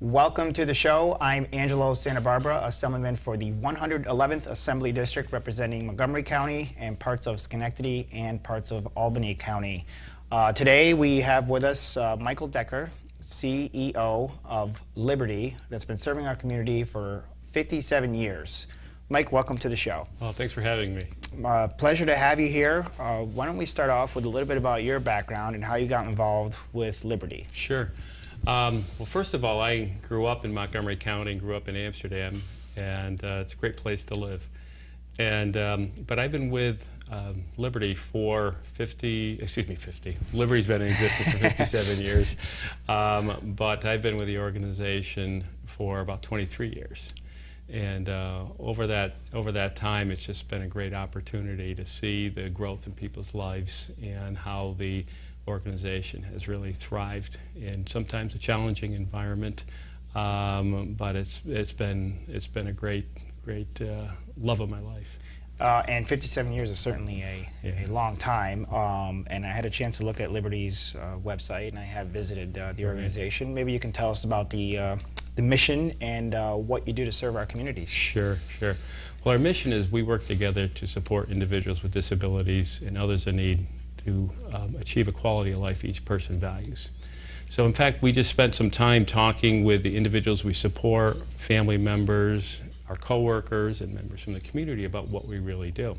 Welcome to the show. I'm Angelo Santa Barbara, Assemblyman for the 111th Assembly District representing Montgomery County and parts of Schenectady and parts of Albany County. Today we have with us Michael Decker, CEO of Liberty, that's been serving our community for 57 years. Mike, welcome to the show. Well, thanks for having me. Pleasure to have you here. Why don't we start off with a little bit about your background and how you got involved with Liberty? Sure. Well, first of all, I grew up in Montgomery County, grew up in Amsterdam, and it's a great place to live. And but I've been with Liberty for 50. Liberty's been in existence for 57 years, but I've been with the organization for about 23 years. And over that time, it's just been a great opportunity to see the growth in people's lives and how the organization has really thrived in sometimes a challenging environment, but it's been a great love of my life. And 57 years is certainly a long time, and I had a chance to look at Liberty's website, and I have visited the organization. Maybe you can tell us about the mission and what you do to serve our communities. Sure. Well, our mission is we work together to support individuals with disabilities and others in need to achieve a quality of life each person values. So in fact, we just spent some time talking with the individuals we support, family members, our coworkers, and members from the community about what we really do.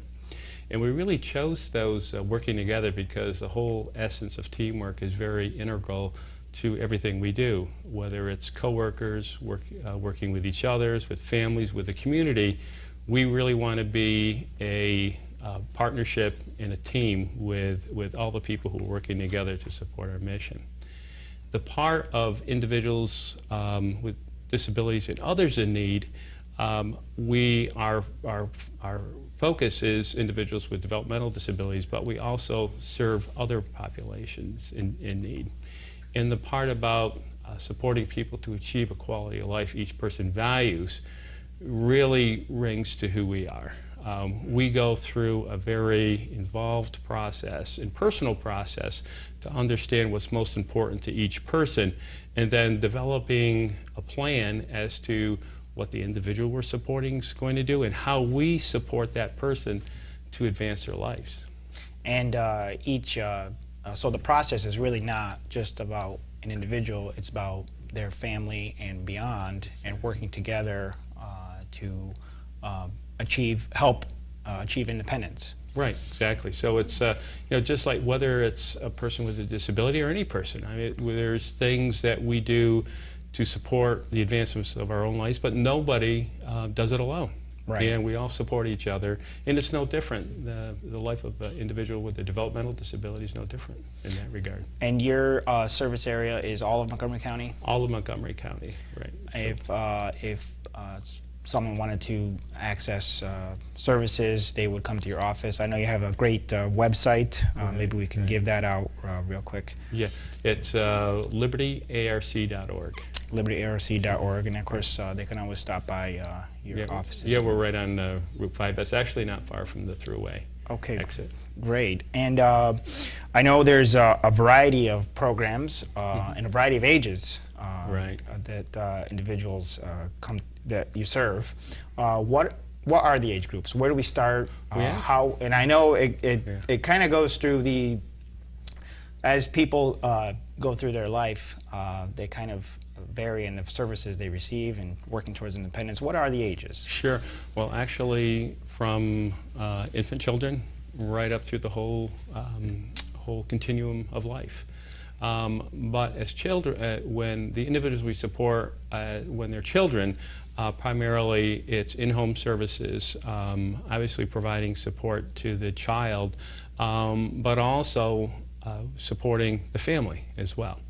And we really chose those working together because the whole essence of teamwork is very integral to everything we do, whether it's coworkers, working with each other, with families, with the community. We really want to be a partnership and a team with all the people who are working together to support our mission. The part of individuals with disabilities and others in need, our focus is individuals with developmental disabilities, but we also serve other populations in need. And the part about supporting people to achieve a quality of life each person values really rings to who we are. We go through a very involved process and personal process to understand what's most important to each person, and then developing a plan as to what the individual we're supporting is going to do and how we support that person to advance their lives. And so the process is really not just about an individual, it's about their family and beyond, and working together to help achieve independence. Right, exactly. So it's just like whether it's a person with a disability or any person. I mean, there's things that we do to support the advancements of our own lives, but nobody does it alone. Right. And we all support each other, and it's no different. The life of an individual with a developmental disability is no different in that regard. And your service area is all of Montgomery County? All of Montgomery County, right. If someone wanted to access services, they would come to your office. I know you have a great website. Maybe we can give that out real quick. Yeah, it's libertyarc.org. libertyarc.org, and of course they can always stop by your offices. Yeah, we're right on Route 5. That's actually not far from the throughway exit. Great. And I know there's a variety of programs and a variety of ages that individuals that you serve. What are the age groups? Where do we start? How? And I know it kind of goes through as people go through their life, they kind of vary in the services they receive and working towards independence. What are the ages? Sure. Well, actually, from infant children right up through the whole continuum of life. But as children, when the individuals we support, when they're children, primarily it's in-home services, obviously providing support to the child but also supporting the family as well.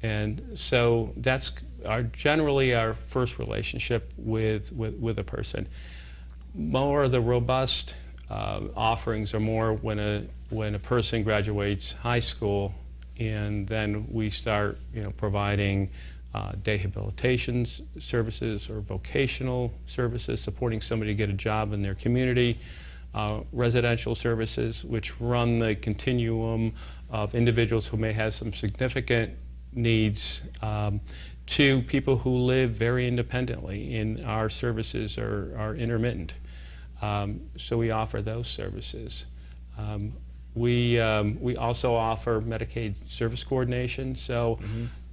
And so that's generally our first relationship with a person. More of the robust offerings are more when a person graduates high school, and then we start providing day habilitation services or vocational services, supporting somebody to get a job in their community, residential services, which run the continuum of individuals who may have some significant needs, to people who live very independently, and our services are intermittent. So we offer those services. We also offer Medicaid service coordination. So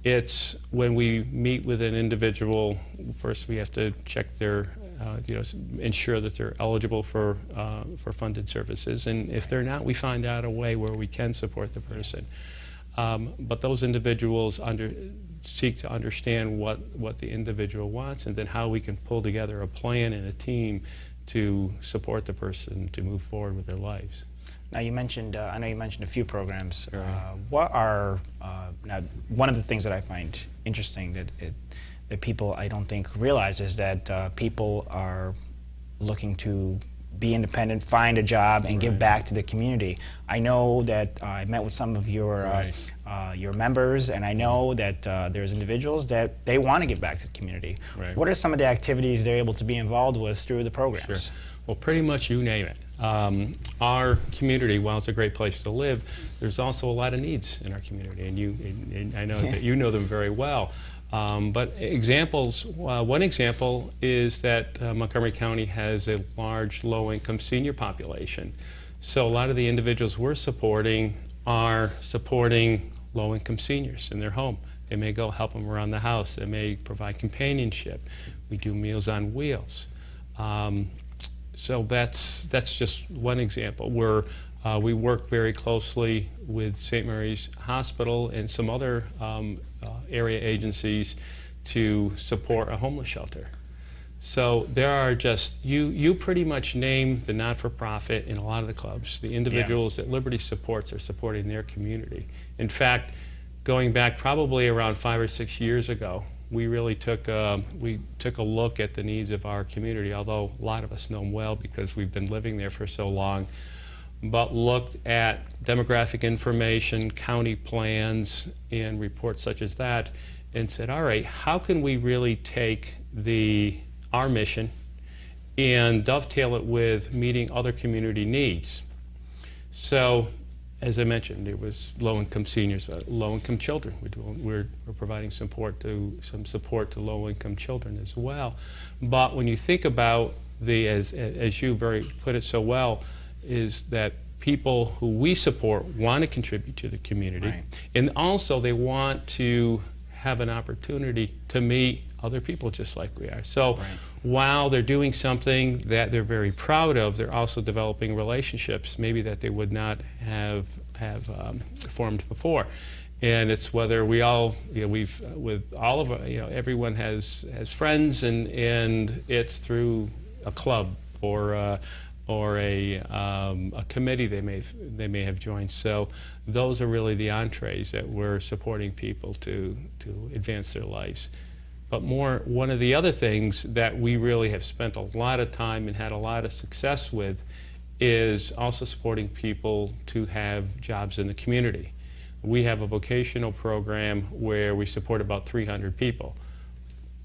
it's when we meet with an individual, first we have to check their, ensure that they're eligible for funded services. And if they're not, we find out a way where we can support the person. But those individuals seek to understand what the individual wants, and then how we can pull together a plan and a team to support the person to move forward with their lives. Now you mentioned, I know you mentioned a few programs. Right. What are, now one of the things that I find interesting that people I don't think realize is that people are looking to be independent, find a job, and give back to the community. I know that I met with some of your members, and I know that there's individuals that they want to give back to the community. Right. What are some of the activities they're able to be involved with through the programs? Sure. Well, pretty much you name it. Our community, while it's a great place to live, there's also a lot of needs in our community, and I know that you know them very well. But examples, one example is that Montgomery County has a large low-income senior population. So a lot of the individuals we're supporting are supporting low-income seniors in their home. They may go help them around the house. They may provide companionship. We do Meals on Wheels. So that's just one example where we work very closely with St. Mary's Hospital and some other area agencies to support a homeless shelter. So there are just, you pretty much name the not-for-profit in a lot of the clubs. The individuals that Liberty supports are supporting their community. In fact, going back probably around 5 or 6 years ago, we really took a look at the needs of our community, although a lot of us know them well because we've been living there for so long, but looked at demographic information, county plans, and reports such as that, and said, all right, how can we really take our mission and dovetail it with meeting other community needs? So, as I mentioned, it was low-income seniors, low-income children. We're providing some support to low-income children as well. But when you think about as you put it so well, is that people who we support want to contribute to the community, right. And also they want to have an opportunity to meet other people just like we are. So right. While they're doing something that they're very proud of, they're also developing relationships maybe that they would not have formed before. And it's whether we all, everyone has friends, and it's through a club or a committee they may have joined. So those are really the entrees that we're supporting people to advance their lives. But one of the other things that we really have spent a lot of time and had a lot of success with is also supporting people to have jobs in the community. We have a vocational program where we support about 300 people.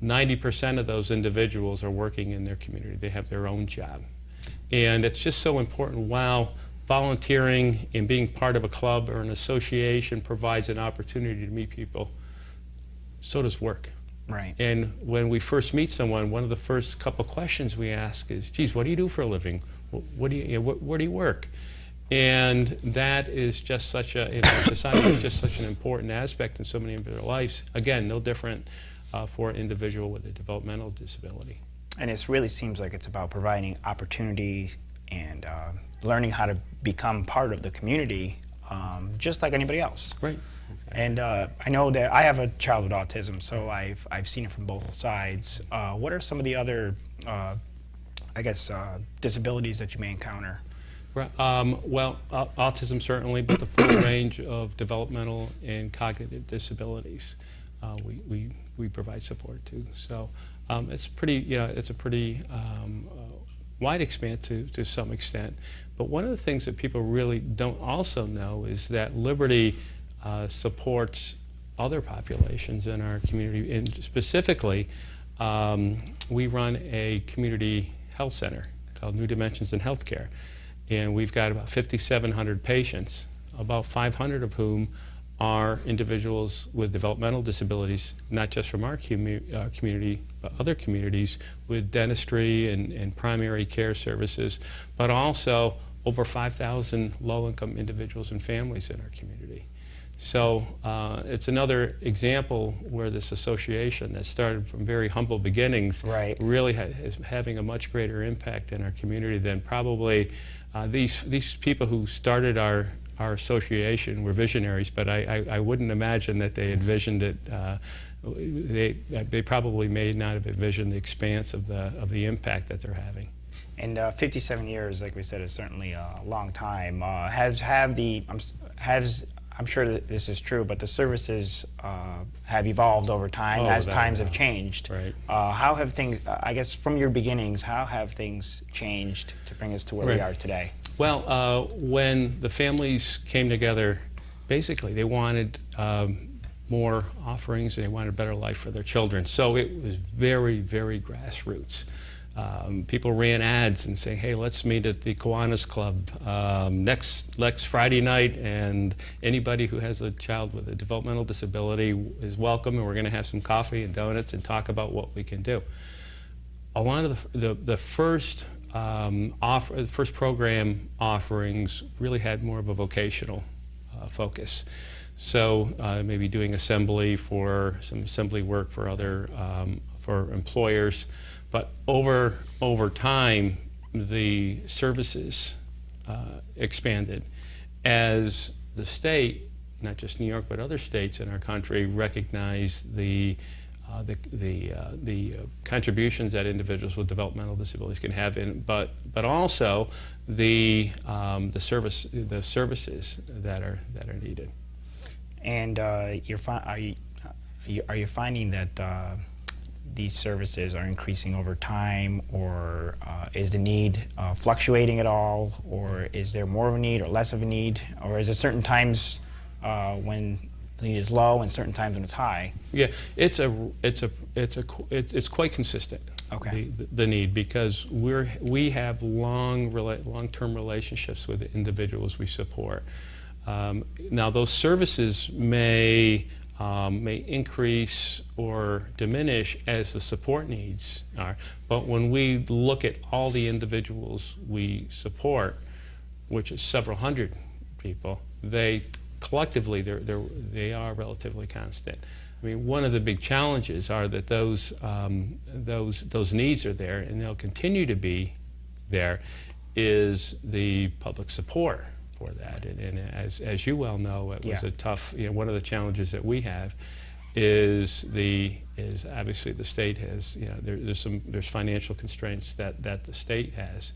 90% of those individuals are working in their community. They have their own job. And it's just so important. While volunteering and being part of a club or an association provides an opportunity to meet people, so does work. Right. And when we first meet someone, one of the first couple questions we ask is, geez, what do you do for a living? Where do you work? And that is just such in our society, is just such an important aspect in so many of their lives. Again, no different for an individual with a developmental disability. And it really seems like it's about providing opportunity and learning how to become part of the community, just like anybody else. Right. And I know that I have a child with autism, so I've seen it from both sides. What are some of the other, disabilities that you may encounter? Well, autism certainly, but the full range of developmental and cognitive disabilities, we provide support to. So it's pretty, it's a pretty wide expanse to some extent. But one of the things that people really don't also know is that Liberty supports other populations in our community, and specifically, we run a community health center called New Dimensions in Healthcare. And we've got about 5,700 patients, about 500 of whom are individuals with developmental disabilities, not just from our community, but other communities with dentistry and primary care services, but also over 5,000 low-income individuals and families in our community. So it's another example where this association that started from very humble beginnings really is having a much greater impact in our community than probably these people who started our association were visionaries, but I wouldn't imagine that they envisioned it. They probably may not have envisioned the expanse of the impact that they're having. And 57 years, like we said, is certainly a long time. I'm sure that this is true, but the services have evolved over time as times have changed. Right. How have things, I guess from your beginnings, how have things changed to bring us to where we are today? Well, when the families came together, basically they wanted more offerings and they wanted a better life for their children. So it was very, very grassroots. People ran ads and saying, hey, let's meet at the Kiwanis Club next Friday night, and anybody who has a child with a developmental disability is welcome, and we're going to have some coffee and donuts and talk about what we can do. A lot of the first program offerings really had more of a vocational focus. So maybe doing assembly for some assembly work for other for employers. But over time, the services expanded as the state, not just New York, but other states in our country, recognized the contributions that individuals with developmental disabilities can have, but also the services that are needed. And are you finding that these services are increasing over time, or is the need fluctuating at all, or is there more of a need or less of a need, or is it certain times when the need is low and certain times when it's high? Yeah, it's quite consistent. Okay. The need, because we have long-term relationships with the individuals we support. Now those services may increase or diminish as the support needs are. But when we look at all the individuals we support, which is several hundred people, they collectively they are relatively constant. I mean, one of the big challenges are that those needs are there, and they'll continue to be there, is the public support for that. And as you well know, it was a tough, one of the challenges that we have is obviously the state has, there's financial constraints that the state has.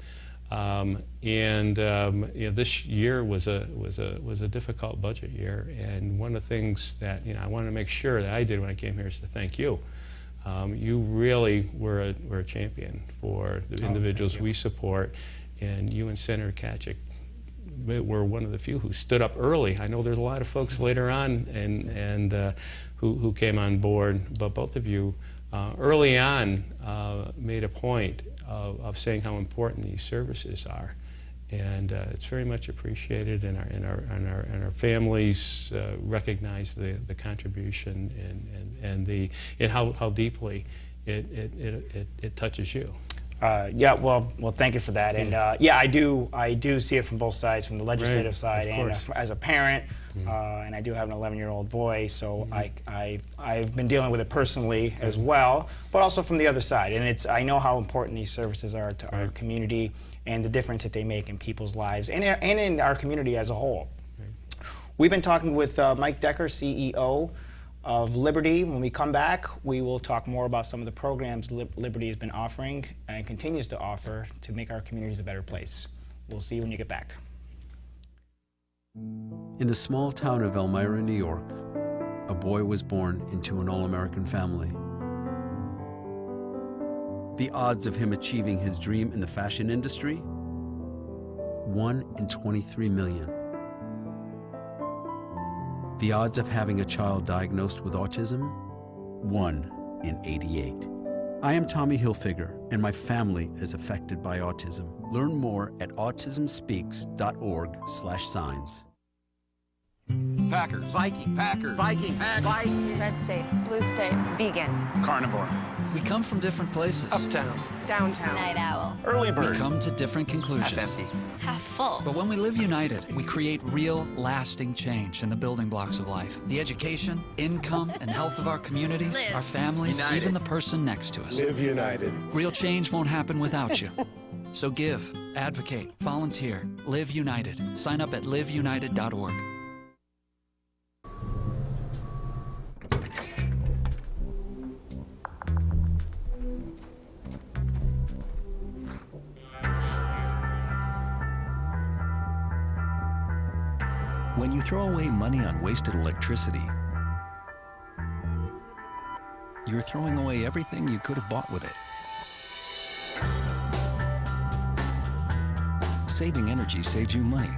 This year was a difficult budget year, and one of the things that I wanted to make sure that I did when I came here is to thank you. You really were a champion for the individuals we support, and you and Senator Kachik were one of the few who stood up early. I know there's a lot of folks later on who came on board, but both of you early on made a point of saying how important these services are, and it's very much appreciated, and our families recognize the contribution and how deeply it touches you. Yeah, well, thank you for that, and yeah, I do see it from both sides, from the legislative side, and as a parent, and I do have an 11-year-old boy, so I've been dealing with it personally as well, but also from the other side, and I know how important these services are to our community and the difference that they make in people's lives and in our community as a whole. We've been talking with Mike Decker, CEO of Liberty. When we come back, we will talk more about some of the programs Liberty has been offering and continues to offer to make our communities a better place. We'll see you when you get back. In the small town of Elmira, New York, a boy was born into an all-American family. The odds of him achieving his dream in the fashion industry? 1 in 23 million. The odds of having a child diagnosed with autism? 1 in 88. I am Tommy Hilfiger, and my family is affected by autism. Learn more at autismspeaks.org/signs. Packers. Viking. Packers. Viking. Viking. Red state, blue state, vegan. Carnivore. We come from different places. Uptown. Downtown. Night owl. Early bird. We come to different conclusions. Half empty. Half full. But when we live united, we create real, lasting change in the building blocks of life. The education, income, and health of our communities, Live. our families, United. even the person next to us. Live united. Real change won't happen without you. So give, advocate, volunteer, live united. Sign up at liveunited.org. When you throw away money on wasted electricity, you're throwing away everything you could have bought with it. Saving energy saves you money.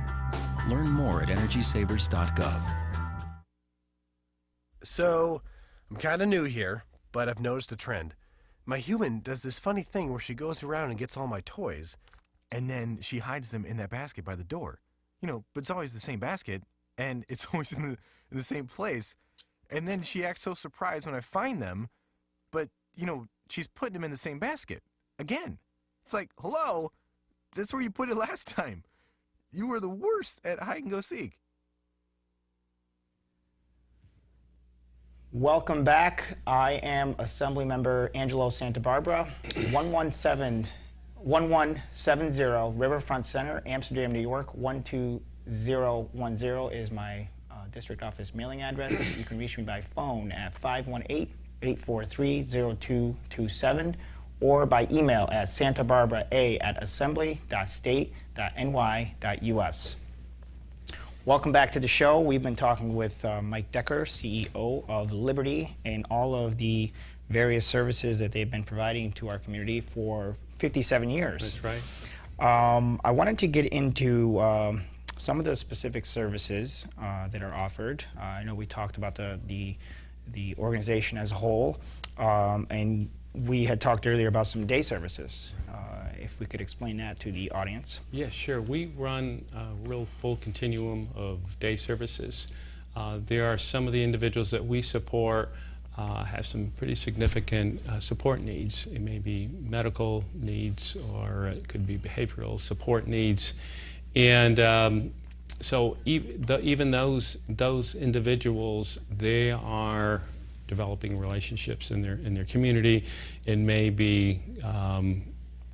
Learn more at energysavers.gov. So, I'm kind of new here, but I've noticed a trend. My human does this funny thing where she goes around and gets all my toys, and then she hides them in that basket by the door. You know, but it's always the same basket, and it's always in the same place. And then she acts so surprised when I find them, but, you know, she's putting them in the same basket. Again. It's like, hello, that's where you put it last time. You were the worst at hide and go seek. Welcome back. I am Assembly Member Angelo Santa Barbara, 1170 Riverfront Center, Amsterdam, New York. 12010 is my district office mailing address. You can reach me by phone at 518-843-0227 or by email at santabarbara@assembly.state.ny.us. Welcome back to the show. We've been talking with Mike Decker, CEO of Liberty, and all of the various services that they've been providing to our community for 57 years. That's right. I wanted to get into some of the specific services that are offered. I know we talked about the organization as a whole, and we had talked earlier about some day services. If we could explain that to the audience. Yeah, sure. We run a real full continuum of day services. There are some of the individuals that we support have some pretty significant support needs. It may be medical needs, or it could be behavioral support needs. And so even those individuals, they are developing relationships in their community, and may be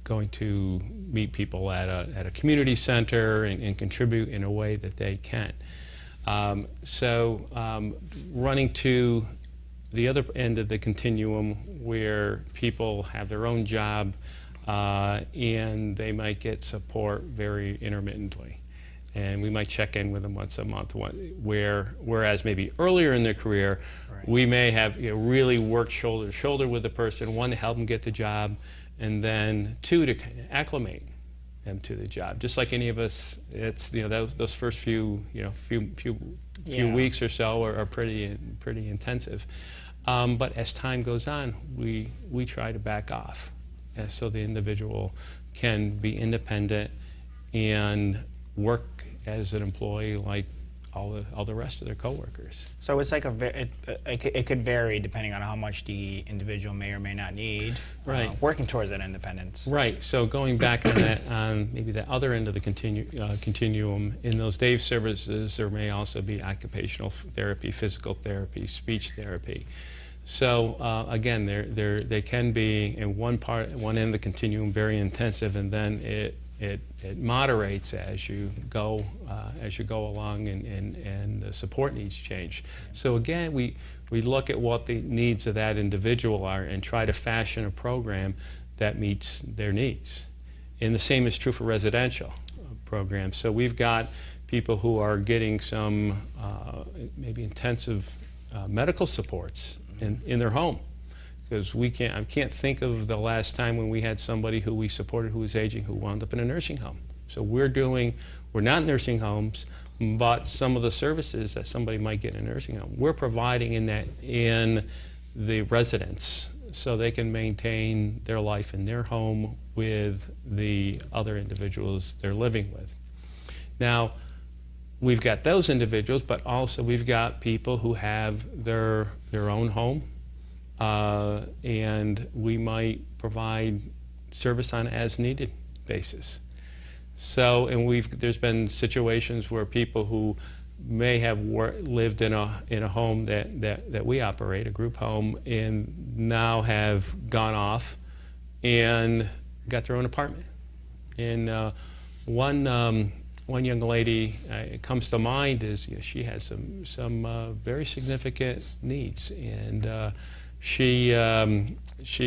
going to meet people at a community center and contribute in a way that they can. Running to the other end of the continuum, where people have their own job and they might get support very intermittently. And we might check in with them once a month, whereas maybe earlier in their career, right, we may have really worked shoulder to shoulder with the person, one, to help them get the job, and then two, to kind of acclimate them to the job. Just like any of us, it's those first few weeks or so are pretty intensive. But as time goes on, we try to back off, so the individual can be independent and work as an employee like all the rest of their coworkers. So it's like it could vary depending on how much the individual may or may not need. Right. Working towards that independence. Right. So going back on that, on maybe the other end of the continuum, in those day services, there may also be occupational therapy, physical therapy, speech therapy. So again, they can be in one end of the continuum very intensive, and then it moderates as you go along, and the support needs change. So again, we look at what the needs of that individual are and try to fashion a program that meets their needs. And the same is true for residential programs. So we've got people who are getting some maybe intensive medical supports in their home, because I can't think of the last time when we had somebody who we supported who was aging who wound up in a nursing home. So we're not nursing homes, but some of the services that somebody might get in a nursing home, we're providing in the residence, so they can maintain their life in their home with the other individuals they're living with. Now, we've got those individuals, but also we've got people who have their own home, and we might provide service on an as-needed basis. So, and there's been situations where people who may have lived in a home that we operate, a group home, and now have gone off and got their own apartment. And one young lady comes to mind is, she has some very significant needs, and she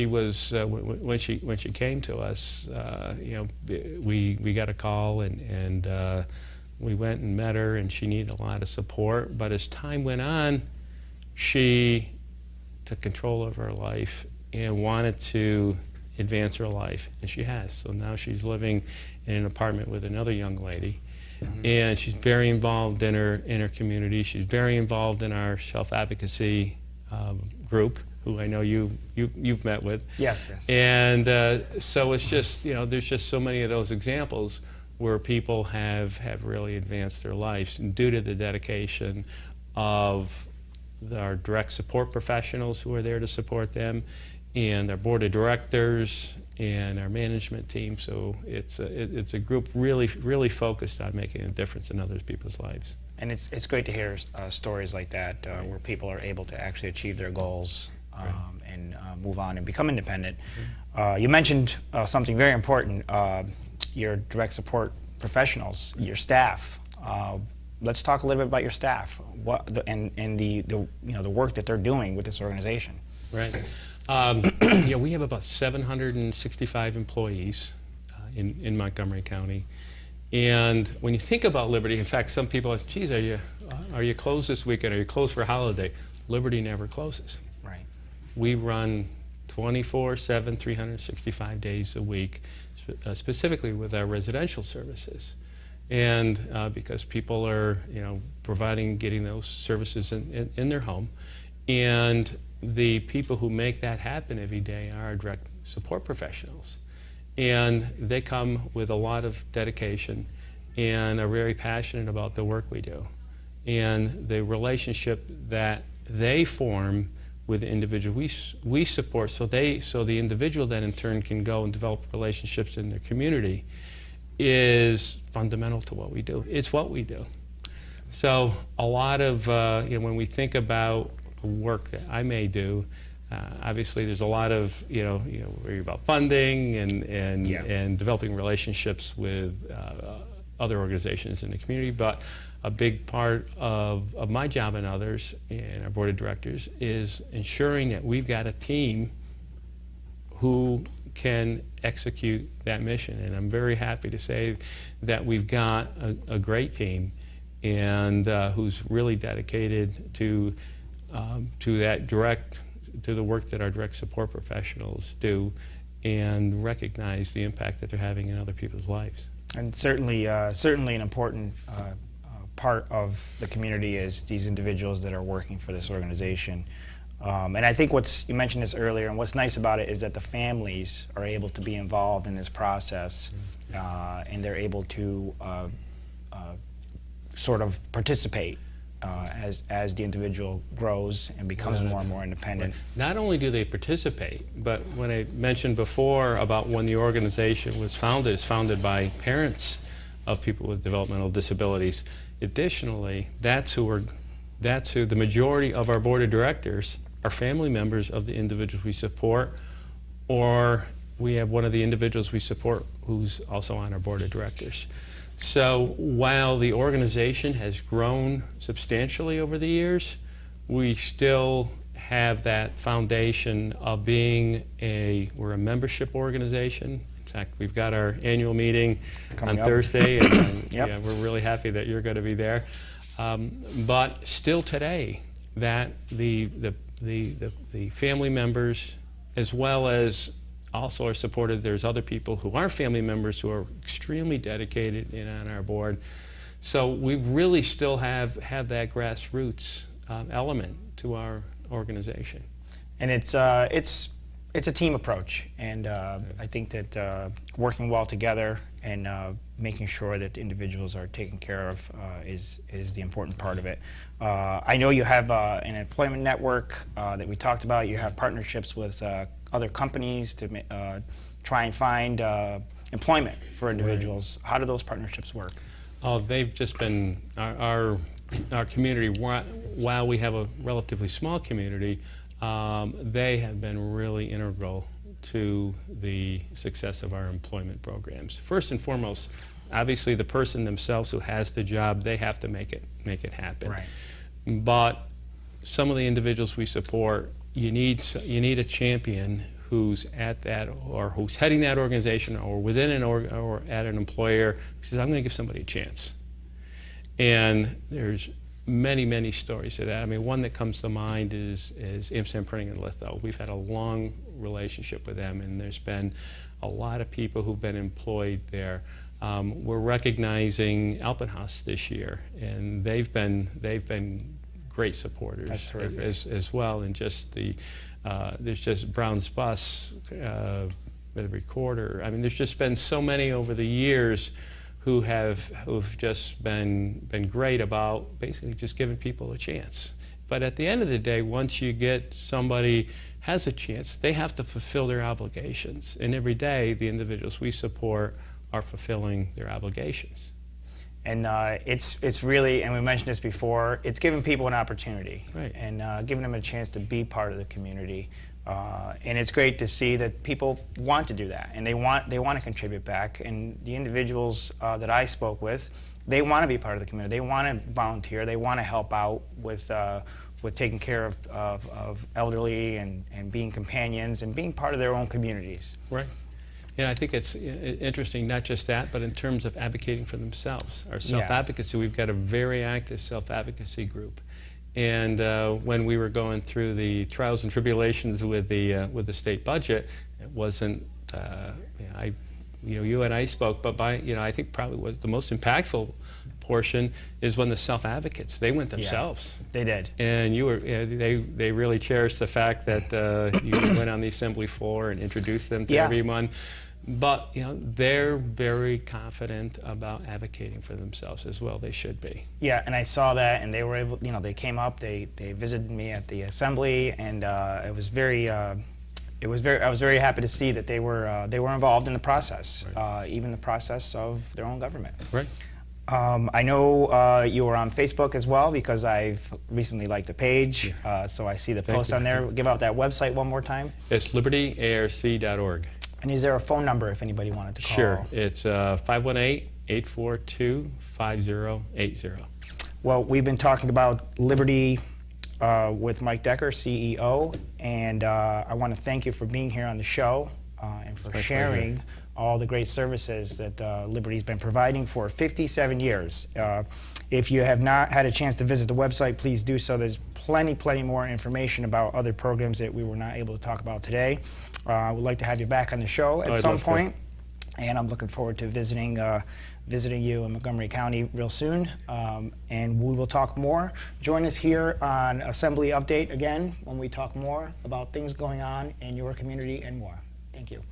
was when she came to us, we got a call, and we went and met her, and she needed a lot of support. But as time went on, she took control of her life and wanted to advance her life, and she has. So now she's living in an apartment with another young lady, and she's very involved in her community. She's very involved in our self-advocacy group, who I know you've met with. Yes, yes. And so it's just, there's just so many of those examples where people have really advanced their lives due to the dedication of our direct support professionals who are there to support them, and our board of directors and our management team. So it's a group really focused on making a difference in other people's lives. And it's great to hear stories like that, where people are able to actually achieve their goals and move on and become independent. You mentioned something very important, your direct support professionals, your staff. Let's talk a little bit about your staff, and the work that they're doing with this organization. Right. We have about 765 employees in Montgomery County. And when you think about Liberty, in fact, some people ask, geez, are you closed this weekend? Are you closed for a holiday? Liberty never closes. Right. We run 24/7, 365 days a week, specifically with our residential services. And because people are, getting those services in their home. And the people who make that happen every day are our direct support professionals. And they come with a lot of dedication and are very passionate about the work we do. And the relationship that they form with the individual we support, so the individual then in turn can go and develop relationships in their community, is fundamental to what we do. It's what we do. So a lot of, when we think about work that I may do, obviously there's a lot of, worry about funding and developing relationships with other organizations in the community, but a big part of my job and others and our board of directors is ensuring that we've got a team who can execute that mission. And I'm very happy to say that we've got a great team, and who's really dedicated to the work that our direct support professionals do, and recognize the impact that they're having in other people's lives. And certainly an important part of the community is these individuals that are working for this organization. And I think you mentioned this earlier, and what's nice about it is that the families are able to be involved in this process, and they're able to sort of participate as the individual grows and becomes more and more independent. Not only do they participate, but when I mentioned before about when the organization was founded, it's founded by parents of people with developmental disabilities. Additionally, that's who the majority of our board of directors are family members of the individuals we support, or we have one of the individuals we support who's also on our board of directors. So while the organization has grown substantially over the years, we still have that foundation of we're a membership organization. fact, we've got our annual meeting Coming on up. Thursday, and Yep. yeah, we're really happy that you're going to be there. But still today, that the family members, as well as also are supported, there's other people who aren't family members who are extremely dedicated and on our board. So we really still have that grassroots element to our organization. And it's a team approach, and I think that working well together and making sure that individuals are taken care of is the important part of it. I know you have an employment network that we talked about. You have partnerships with other companies to try and find employment for individuals. How do those partnerships work? Oh, they've just been our community. While we have a relatively small community, they have been really integral to the success of our employment programs. First and foremost, obviously the person themselves who has the job, they have to make it happen. Right. But some of the individuals we support, you need a champion who's at that, or who's heading that organization, or within or at an employer, who says, I'm going to give somebody a chance. And there's many stories of that. I mean, one that comes to mind is Amsterdam Printing and Litho. We've had a long relationship with them, and there's been a lot of people who've been employed there. We're recognizing Alpenhaus this year, and they've been great supporters as well. And just there's just Brown's Bus, the recorder. I mean, there's just been so many over the years who've just been great about basically just giving people a chance. But at the end of the day, once you get somebody has a chance, they have to fulfill their obligations. And every day, the individuals we support are fulfilling their obligations. And it's really, and we mentioned this before, it's giving people an opportunity, right, and giving them a chance to be part of the community. And it's great to see that people want to do that, and they want to contribute back. And the individuals that I spoke with, they want to be part of the community. They want to volunteer. They want to help out with taking care of elderly and being companions and being part of their own communities. Right. Yeah, I think it's interesting, not just that, but in terms of advocating for themselves. Our self-advocacy, we've got a very active self-advocacy group. And when we were going through the trials and tribulations with the state budget, it wasn't, you and I spoke, but I think probably what the most impactful portion is when the self-advocates, they went themselves. Yeah, they did. And they really cherished the fact that you went on the assembly floor and introduced them to everyone. But they're very confident about advocating for themselves as well. They should be. Yeah, and I saw that, and they were able. They came up. They visited me at the assembly, and I was very happy to see that they were involved in the process, right, even the process of their own government. Right. I know you were on Facebook as well, because I've recently liked the page, so I see the posts on there. Give out that website one more time. It's libertyarc.org. And is there a phone number if anybody wanted to call? Sure. It's 518-842-5080. Well, we've been talking about Liberty with Mike Decker, CEO, and I want to thank you for being here on the show and for sharing all the great services that Liberty's been providing for 57 years. If you have not had a chance to visit the website, please do so. There's plenty more information about other programs that we were not able to talk about today. I would like to have you back on the show at some point, and I'm looking forward to visiting you in Montgomery County real soon, and we will talk more. Join us here on Assembly Update again when we talk more about things going on in your community and more. Thank you.